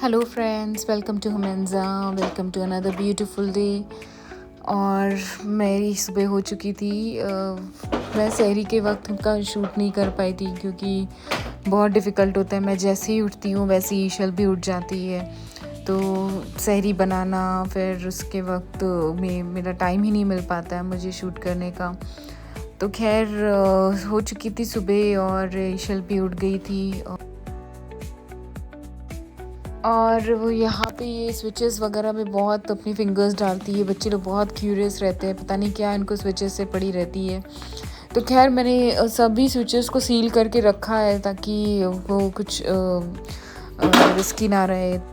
Hello friends, welcome to हुमेंजा, welcome to another beautiful day. और मेरी सुबह हो चुकी थी। मैं सहरी के वक्त का शूट नहीं कर पाई थी क्योंकि बहुत डिफ़िकल्ट होता है। मैं जैसे ही उठती हूँ वैसे ही ईशल भी उठ जाती है, तो सहरी बनाना फिर उसके वक्त में मेरा टाइम ही नहीं मिल पाता है मुझे शूट करने का। तो खैर हो चुकी थी सुबह और ईशल भी उठ गई थी। और वो यहाँ पे ये स्विचेस वगैरह में बहुत अपनी फिंगर्स डालती है। बच्चे लोग बहुत क्यूरियस रहते हैं, पता नहीं क्या इनको स्विचेस से पड़ी रहती है। तो खैर मैंने सभी स्विचेस को सील करके रखा है ताकि वो कुछ रिस्की ना रहे। तो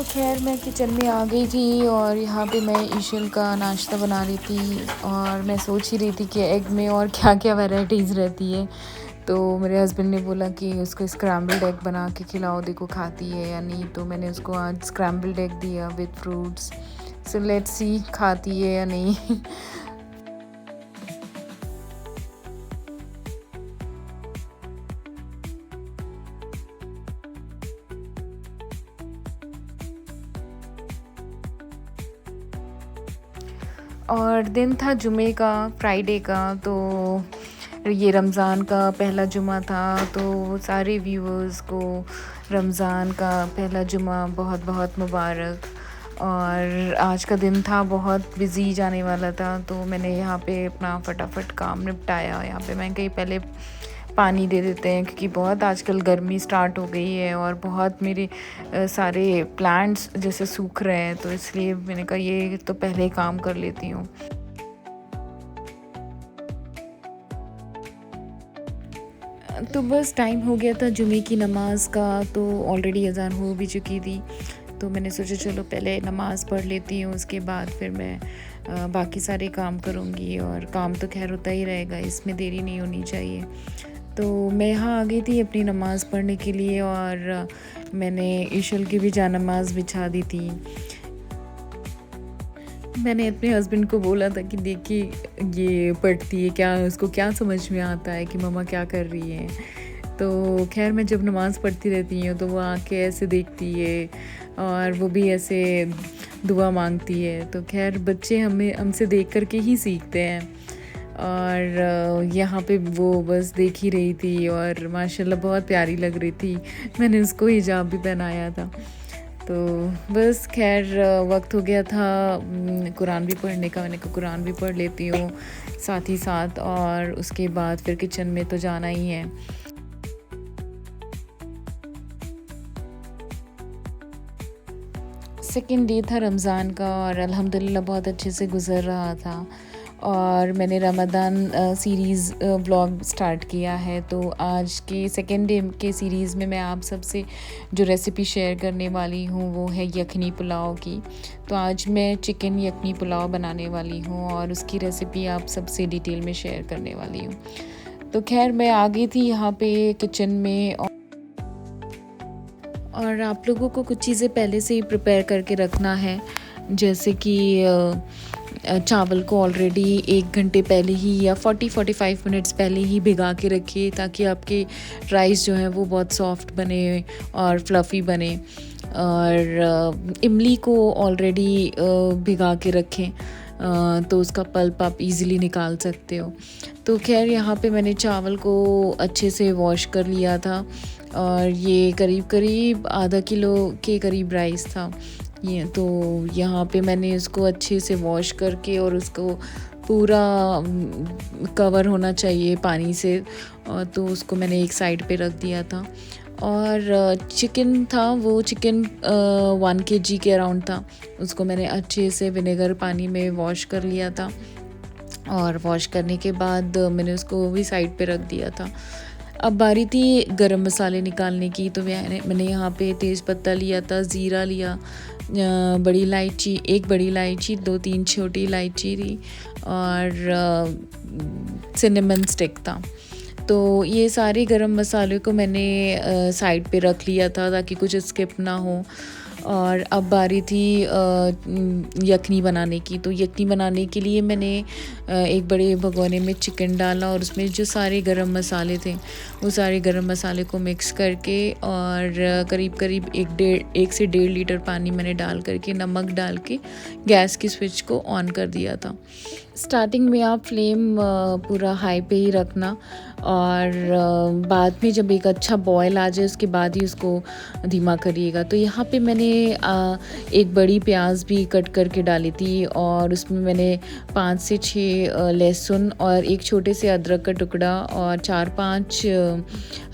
खैर मैं किचन में आ गई थी और यहाँ पे मैं ईशल का नाश्ता बना रही थी और मैं सोच ही रही थी कि एग में और क्या क्या वैराइटीज़ रहती है। तो मेरे हस्बैंड ने बोला कि उसको स्क्रैम्बल्ड एग बना के खिलाओ, देखो खाती है या नहीं। तो मैंने उसको आज स्क्रैम्बल्ड एग दिया with fruits. So let's see खाती है या नहीं। और दिन था जुमे का, फ्राइडे का। तो ये रमज़ान का पहला जुमा था, तो सारे व्यूअर्स को रमज़ान का पहला जुमा बहुत बहुत मुबारक। और आज का दिन था बहुत बिज़ी जाने वाला था, तो मैंने यहाँ पे अपना फटाफट काम निपटाया। यहाँ पे मैं कहीं पहले पानी दे देते हैं क्योंकि बहुत आजकल गर्मी स्टार्ट हो गई है और बहुत मेरे सारे प्लांट्स जैसे सूख रहे हैं, तो इसलिए मैंने कहा ये तो पहले ही काम कर लेती हूँ। तो बस टाइम हो गया था जुमे की नमाज़ का, तो ऑलरेडी अज़ान हो भी चुकी थी। तो मैंने सोचा चलो पहले नमाज़ पढ़ लेती हूँ, उसके बाद फिर मैं बाकी सारे काम करूँगी। और काम तो खैर होता ही रहेगा, इसमें देरी नहीं होनी चाहिए। तो मैं यहाँ आ गई थी अपनी नमाज़ पढ़ने के लिए और मैंने ईशल की भी जानमाज़ बिछा दी थी। मैंने अपने हस्बैंड को बोला था कि देखिए ये पढ़ती है क्या, उसको क्या समझ में आता है कि मम्मा क्या कर रही है। तो खैर मैं जब नमाज़ पढ़ती रहती हूँ तो वो आके ऐसे देखती है और वो भी ऐसे दुआ मांगती है। तो खैर बच्चे हमसे देख कर के ही सीखते हैं। और यहाँ पे वो बस देख ही रही थी और माशाल्लाह बहुत प्यारी लग रही थी। मैंने उसको हिजाब भी पहनाया था। तो बस खैर वक्त हो गया था कुरान भी पढ़ने का। मैंने कहा कुरान भी पढ़ लेती हूँ साथ ही साथ, और उसके बाद फिर किचन में तो जाना ही है। सेकेंड डे था रमज़ान का और अल्हम्दुलिल्लाह बहुत अच्छे से गुज़र रहा था। और मैंने रमज़ान सीरीज़ व्लॉग स्टार्ट किया है। तो आज के सेकेंड डे के सीरीज़ में मैं आप सबसे जो रेसिपी शेयर करने वाली हूँ वो है यखनी पुलाव की। तो आज मैं चिकन यखनी पुलाव बनाने वाली हूँ और उसकी रेसिपी आप सबसे डिटेल में शेयर करने वाली हूँ। तो खैर मैं आ गई थी यहाँ पे किचन में और आप लोगों को कुछ चीज़ें पहले से ही प्रिपेयर करके रखना है, जैसे कि चावल को ऑलरेडी 1 घंटे पहले ही या 40-45 मिनट्स पहले ही भिगा के रखिए ताकि आपके राइस जो है वो बहुत सॉफ्ट बने और फ्लफ़ी बने। और इमली को ऑलरेडी भिगा के रखें, तो उसका पल्प आप इजीली निकाल सकते हो। तो खैर यहाँ पे मैंने चावल को अच्छे से वॉश कर लिया था और ये करीब करीब आधा किलो के करीब राइस था ये। तो यहाँ पे मैंने इसको अच्छे से वॉश करके और उसको पूरा कवर होना चाहिए पानी से, तो उसको मैंने एक साइड पे रख दिया था। और चिकन था, वो चिकन 1 kg के अराउंड था। उसको मैंने अच्छे से विनेगर पानी में वॉश कर लिया था और वॉश करने के बाद मैंने उसको भी साइड पे रख दिया था। अब बारी थी गरम मसाले निकालने की। तो मैंने यहाँ पे तेज़ पत्ता लिया था, ज़ीरा लिया, बड़ी इलायची, 1 बड़ी इलायची, 2-3 छोटी इलायची थी और सिनेमन स्टिक था। तो ये सारे गरम मसाले को मैंने साइड पे रख लिया था ताकि कुछ स्किप ना हो। और अब बारी थी यखनी बनाने की। तो यखनी बनाने के लिए मैंने एक बड़े भगोने में चिकन डाला और उसमें जो सारे गरम मसाले थे वो सारे गरम मसाले को मिक्स करके और करीब करीब 1 से 1.5 लीटर पानी मैंने डाल करके नमक डाल के गैस की स्विच को ऑन कर दिया था। स्टार्टिंग में आप फ्लेम पूरा हाई पे ही रखना और बाद में जब एक अच्छा बॉयल आ जाए उसके बाद ही उसको धीमा करिएगा। तो यहाँ पे मैंने एक बड़ी प्याज भी कट करके डाली थी और उसमें मैंने 5 से 6 लहसुन और एक छोटे से अदरक का टुकड़ा और 4-5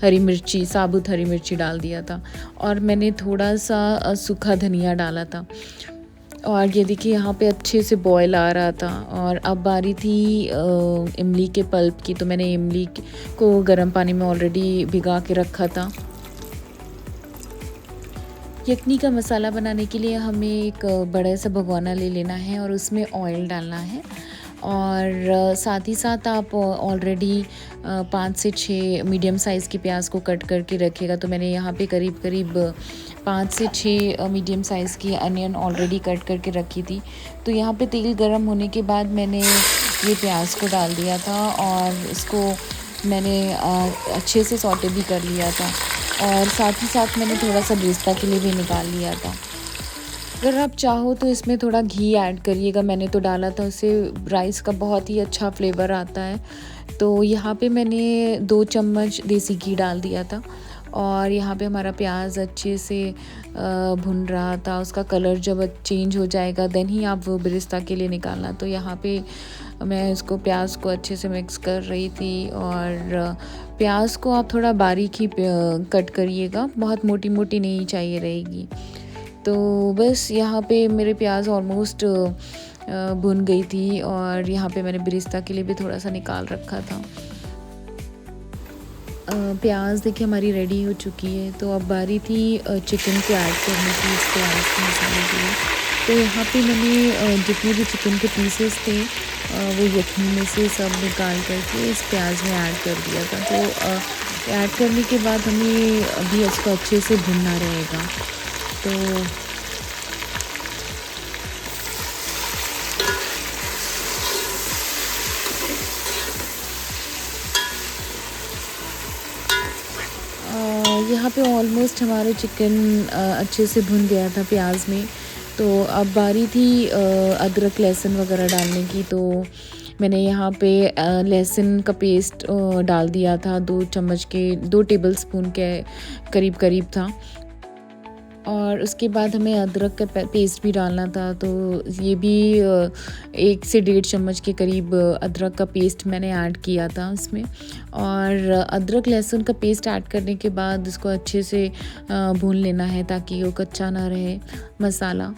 हरी मिर्ची, साबुत हरी मिर्ची डाल दिया था और मैंने थोड़ा सा सूखा धनिया डाला था। और ये देखिए यहाँ पे अच्छे से बॉयल आ रहा था और अब बारी थी इमली के पल्प की। तो मैंने इमली को गर्म पानी में ऑलरेडी भिगा के रखा था। यखनी का मसाला बनाने के लिए हमें एक बड़ा सा भगोना ले लेना है और उसमें ऑयल डालना है और साथ ही साथ आप ऑलरेडी 5 से 6 मीडियम साइज़ की प्याज को कट करके रखिएगा। तो मैंने यहाँ पे करीब करीब 5 से 6 मीडियम साइज़ की अनियन ऑलरेडी कट करके रखी थी। तो यहाँ पे तेल गरम होने के बाद मैंने ये प्याज को डाल दिया था और इसको मैंने अच्छे से सौटे भी कर लिया था और साथ ही साथ मैंने थोड़ा सा बेस्ता के लिए भी निकाल लिया था। अगर आप चाहो तो इसमें थोड़ा घी ऐड करिएगा, मैंने तो डाला था, उससे राइस का बहुत ही अच्छा फ्लेवर आता है। तो यहाँ पे मैंने 2 चम्मच देसी घी डाल दिया था और यहाँ पे हमारा प्याज अच्छे से भुन रहा था। उसका कलर जब चेंज हो जाएगा देन ही आप वो बिरिस्ता के लिए निकालना। तो यहाँ पे मैं इसको प्याज को अच्छे से मिक्स कर रही थी और प्याज को आप थोड़ा बारीक ही कट करिएगा, बहुत मोटी मोटी नहीं चाहिए रहेगी। तो बस यहाँ पे मेरे प्याज ऑलमोस्ट भुन गई थी और यहाँ पे मैंने बिरिस्ता के लिए भी थोड़ा सा निकाल रखा था। प्याज देखिए हमारी रेडी हो चुकी है। तो अब बारी थी चिकन को ऐड करने की इस प्याज के मसाले के लिए। तो यहाँ पे मैंने जितने भी चिकन के पीसेस थे वो यखनी में से सब निकाल करके इस प्याज में ऐड कर दिया था। तो ऐड करने के बाद हमें अभी इसको अच्छे से भुनना रहेगा। तो यहाँ पे ऑलमोस्ट हमारे चिकन अच्छे से भुन गया था प्याज में। तो अब बारी थी अदरक लहसुन वगैरह डालने की। तो मैंने यहाँ पे लहसुन का पेस्ट डाल दिया था, 2 टेबलस्पून के करीब करीब था और उसके बाद हमें अदरक का पेस्ट भी डालना था। तो ये भी 1 से 1.5 चम्मच के करीब अदरक का पेस्ट मैंने ऐड किया था इसमें। और अदरक लहसुन का पेस्ट ऐड करने के बाद इसको अच्छे से भून लेना है ताकि वो कच्चा ना रहे मसाला।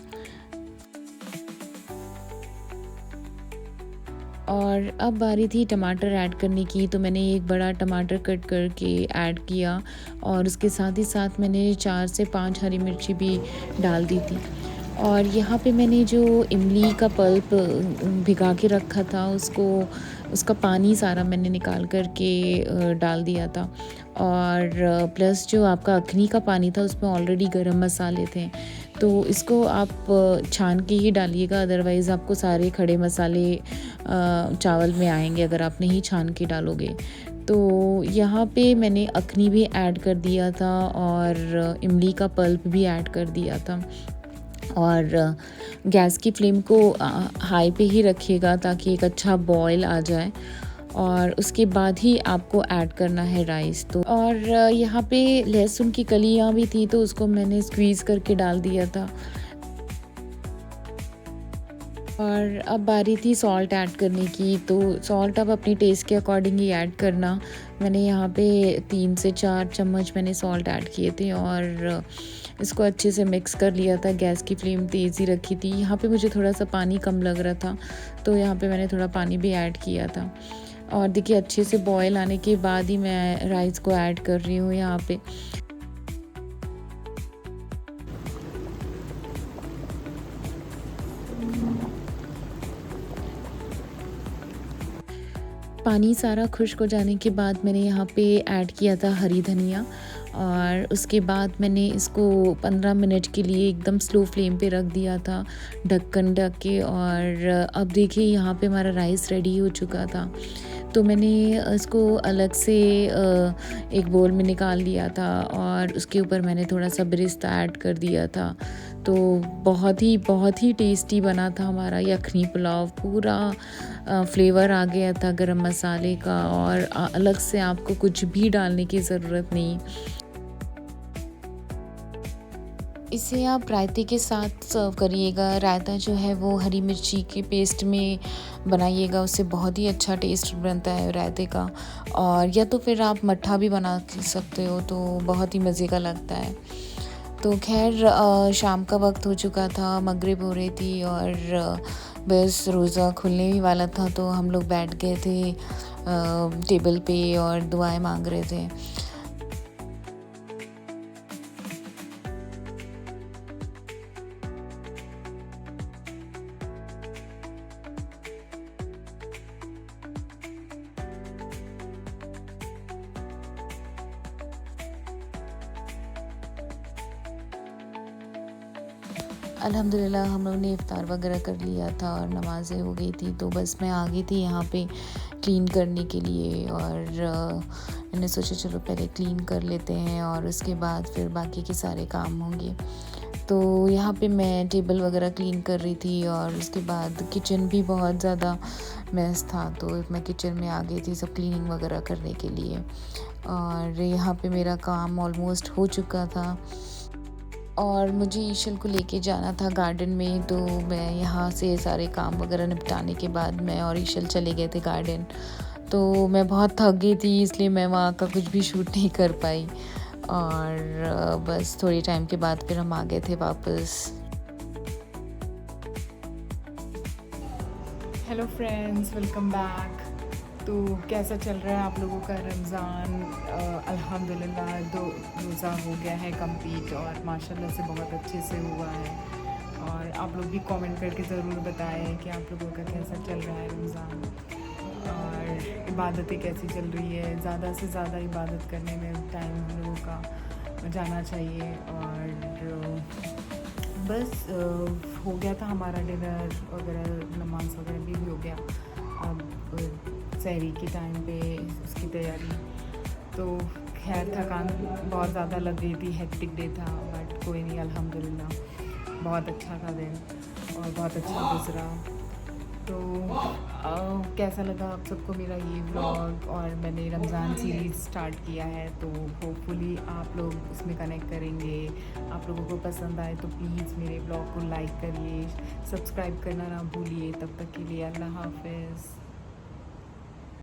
और अब बारी थी टमाटर ऐड करने की। तो मैंने एक बड़ा टमाटर कट करके ऐड किया और उसके साथ ही साथ मैंने 4 से 5 हरी मिर्ची भी डाल दी थी। और यहाँ पे मैंने जो इमली का पल्प भिगा के रखा था उसका पानी सारा मैंने निकाल करके डाल दिया था। और प्लस जो आपका अखनी का पानी था उसमें ऑलरेडी गरम मसाले थे। तो इसको आप छान के ही डालिएगा, अदरवाइज़ आपको सारे खड़े मसाले चावल में आएंगे अगर आप नहीं छान के डालोगे। तो यहाँ पे मैंने अखनी भी ऐड कर दिया था और इमली का पल्प भी ऐड कर दिया था। और गैस की फ्लेम को हाई पे ही रखिएगा ताकि एक अच्छा बॉयल आ जाए और उसके बाद ही आपको ऐड करना है राइस। तो और यहाँ पे लहसुन की कलियाँ भी थी तो उसको मैंने स्क्वीज़ करके डाल दिया था। और अब बारी थी सॉल्ट ऐड करने की। तो सॉल्ट आप अपने टेस्ट के अकॉर्डिंग ही ऐड करना। मैंने यहाँ पे 3 से 4 चम्मच मैंने सॉल्ट ऐड किए थे और इसको अच्छे से मिक्स कर लिया था। गैस की फ्लेम तेज़ ही रखी थी। यहाँ पे मुझे थोड़ा सा पानी कम लग रहा था तो यहाँ पे मैंने थोड़ा पानी भी ऐड किया था। और देखिए अच्छे से बॉयल आने के बाद ही मैं राइस को ऐड कर रही हूँ यहाँ पे। पानी सारा खुश्क हो जाने के बाद मैंने यहाँ पे ऐड किया था हरी धनिया, और उसके बाद मैंने इसको 15 मिनट के लिए एकदम स्लो फ्लेम पे रख दिया था, ढक्कन ढक के। और अब देखिए यहाँ पे हमारा राइस रेडी हो चुका था। तो मैंने इसको अलग से एक बोल में निकाल लिया था, और उसके ऊपर मैंने थोड़ा सा बेरिस्ता ऐड कर दिया था। तो बहुत ही टेस्टी बना था हमारा यखनी पुलाव। पूरा फ्लेवर आ गया था गरम मसाले का, और अलग से आपको कुछ भी डालने की ज़रूरत नहीं। इसे आप रायते के साथ सर्व करिएगा। रायता जो है वो हरी मिर्ची के पेस्ट में बनाइएगा, उससे बहुत ही अच्छा टेस्ट बनता है रायते का। और या तो फिर आप मट्ठा भी बना सकते हो, तो बहुत ही मज़े का लगता है। तो खैर शाम का वक्त हो चुका था, मगरिब हो रही थी, और बस रोज़ा खुलने ही वाला था। तो हम लोग बैठ गए थे टेबल पे और दुआएं मांग रहे थे। अल्हम्दुलिल्लाह हम लोग ने इफ़्तार वगैरह कर लिया था और नमाज़ें हो गई थी। तो बस मैं आ गई थी यहाँ पे क्लीन करने के लिए, और मैंने सोचा चलो पहले क्लीन कर लेते हैं और उसके बाद फिर बाकी के सारे काम होंगे। तो यहाँ पे मैं टेबल वगैरह क्लीन कर रही थी, और उसके बाद किचन भी बहुत ज़्यादा मेस था। तो मैं किचन में आ गई थी सब क्लीनिंग वगैरह करने के लिए, और यहाँ पे मेरा काम ऑलमोस्ट हो चुका था। और मुझे ईशल को लेके जाना था गार्डन में, तो मैं यहाँ से सारे काम वगैरह निपटाने के बाद मैं और ईशल चले गए थे गार्डन। तो मैं बहुत थक गई थी, इसलिए मैं वहाँ का कुछ भी शूट नहीं कर पाई, और बस थोड़ी टाइम के बाद फिर हम आ गए थे वापस। Hello friends, welcome back. तो कैसा चल रहा है आप लोगों का रमज़ान? अल्हम्दुलिल्लाह रोज़ा हो गया है कंप्लीट, और माशाल्लाह से बहुत अच्छे से हुआ है। और आप लोग भी कमेंट करके ज़रूर बताएं कि आप लोगों का कैसा चल रहा है रमज़ान, और इबादतें कैसी चल रही है। ज़्यादा से ज़्यादा इबादत करने में टाइम हम लोगों का जाना चाहिए। और बस हो गया था हमारा डिनर वगैरह, नमाज वगैरह भी हो गया। अब सहरी के टाइम पे उसकी तैयारी। तो खैर थकान बहुत ज़्यादा लग गई थी, हेक्टिक डे था, बट कोई नहीं, अल्हम्दुलिल्लाह बहुत अच्छा था दिन और बहुत अच्छा गुजरा। तो कैसा लगा आप सबको मेरा ये व्लॉग? और मैंने रमज़ान सीरीज़ स्टार्ट किया है, तो होपफुली आप लोग उसमें कनेक्ट करेंगे। आप लोगों को पसंद आए तो प्लीज़ मेरे व्लॉग को लाइक करिए, सब्सक्राइब करना ना भूलिए। तब तक के लिए अल्लाह हाफ़िज़।